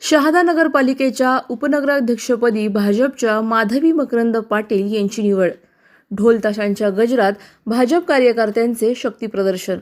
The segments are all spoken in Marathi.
शहादा नगरपालिकेच्या उपनगराध्यक्षपदी भाजपच्या माधवी मकरंद पाटील यांची निवड. ढोल ताशांच्या गजरात भाजप कार्यकर्त्यांचे शक्तीप्रदर्शन.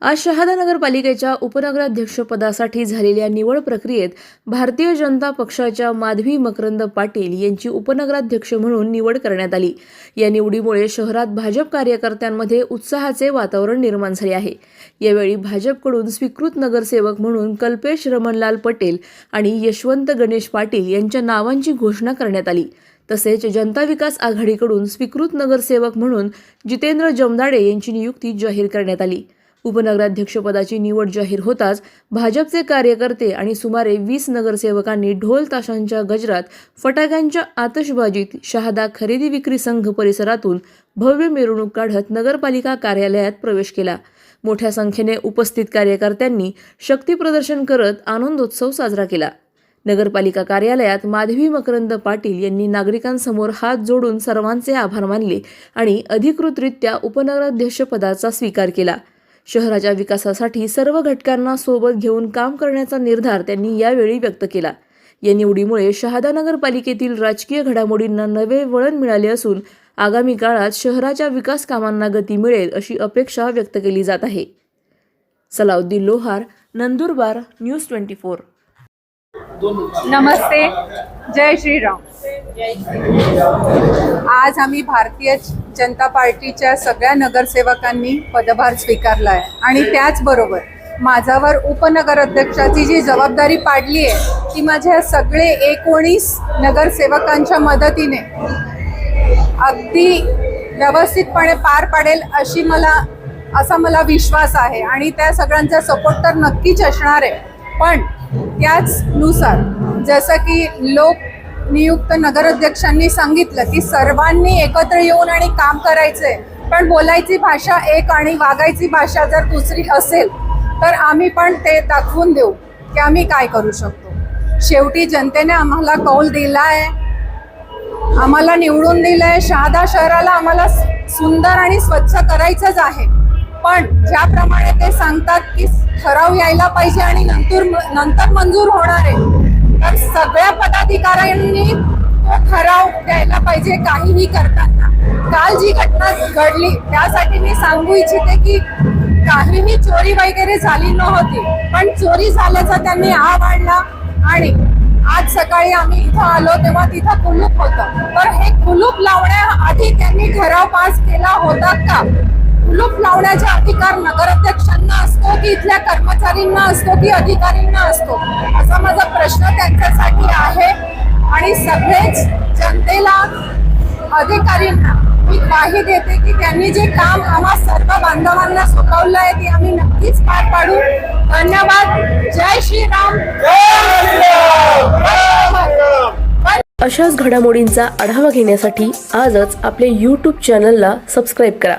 आज शहादा नगरपालिकेच्या उपनगराध्यक्षपदासाठी झालेल्या निवड प्रक्रियेत भारतीय जनता पक्षाच्या माधवी मकरंद पाटील यांची उपनगराध्यक्ष म्हणून निवड करण्यात आली. या निवडीमुळे शहरात भाजप कार्यकर्त्यांमध्ये उत्साहाचे वातावरण निर्माण झाले आहे. यावेळी भाजपकडून स्वीकृत नगरसेवक म्हणून कल्पेश रमणलाल पटेल आणि यशवंत गणेश पाटील यांच्या नावांची घोषणा करण्यात आली. तसेच जनता विकास आघाडीकडून स्वीकृत नगरसेवक म्हणून जितेंद्र जमदाडे यांची नियुक्ती जाहीर करण्यात आली. उपनगराध्यक्षपदाची निवड जाहीर होताच भाजपचे कार्यकर्ते आणि सुमारे 20 नगरसेवकांनी ढोल ताशांच्या गजरात, फटाक्यांच्या आतषबाजीत शहादा खरेदी विक्री संघ परिसरातून भव्य मिरवणूक काढत नगरपालिका कार्यालयात प्रवेश केला. मोठ्या संख्येने उपस्थित कार्यकर्त्यांनी शक्ती प्रदर्शन करत आनंदोत्सव साजरा केला. नगरपालिका कार्यालयात माधवी मकरंद पाटील यांनी नागरिकांसमोर हात जोडून सर्वांचे आभार मानले आणि अधिकृतरित्या उपनगराध्यक्षपदाचा स्वीकार केला. शहराच्या विकासासाठी सर्व घटकांना सोबत घेऊन काम करण्याचा निर्धार त्यांनी यावेळी व्यक्त केला. या निवडीमुळे शहादा नगरपालिकेतील राजकीय घडामोडींना नवे वळण मिळाले असून आगामी काळात शहराच्या विकास कामांना गती मिळेल अशी अपेक्षा व्यक्त केली जात आहे. सलाउद्दीन लोहार, नंदुरबार, न्यूज 24. नमस्ते, जय श्रीराम. आज आम्ही भारतीय जनता पार्टीच्या सगळ्या नगरसेवकांनी पदभार स्वीकारला आहे आणि त्याचबरोबर माझ्यावर उपनगराध्यक्षाची जी जबाबदारी पाडली आहे ती माझ्या सगळे 19 नगरसेवकांच्या मदतीने अगदी व्यवस्थितपणे पार पाडेल असा मला विश्वास आहे आणि त्या सगळ्यांचा सपोर्ट तर नक्कीच असणार आहे. पण त्याचनुसार जसं की लोकनियुक्त नगराध्यक्षांनी सांगितलं की सर्वांनी एकत्र येऊन आणि काम करायचंय, पण बोलायची भाषा एक आणि वागायची भाषा जर दुसरी असेल तर आम्ही पण ते दाखवून देऊ की आम्ही काय करू शकतो. शेवटी जनतेने आम्हाला कौल दिला आहे, आम्हाला निवडून दिलं आहे. शहादा शहराला आम्हाला सुंदर आणि स्वच्छ करायचंच आहे, पण ज्याप्रमाणे ते सांगतात की ठराव यायला पाहिजे आणि नंतर मंजूर होणार आहे, तर सगळ्या पदाधिकाऱ्यांनी तो ठराव द्यायला पाहिजे काहीही करताना. काल जी घटना घडली त्यासाठी मी सांगू इच्छिते की काहीही चोरी वगैरे झाली नव्हती, पण चोरी झाल्याचा त्यांनी आवाडला आणि आज सकाळी आम्ही इथं आलो तेव्हा तिथं कुलूप होतं. तर हे कुलूप लावण्याआधी त्यांनी ठराव पास केला होता का? कुलूप लावण्याचा अधिकार नगराध्यक्षांना असतो की इथल्या कर्मचाऱ्यांना असतो की अधिकाऱ्यांना असतो, असा माझा प्रश्न त्यांच्यासाठी आहे. आणि सगळेच जनतेला, अधिकाऱ्यांना मी ग्वाही देते की त्यांनी जे काम आम्हा सर्व बांधवांना सोपवलं आहे ते आम्ही नक्कीच पार पाडू. धन्यवाद. जय श्रीराम. अशाच घडामोडींचा आढावा घेण्यासाठी आजच आपल्या YouTube चॅनलला सबस्क्राईब करा.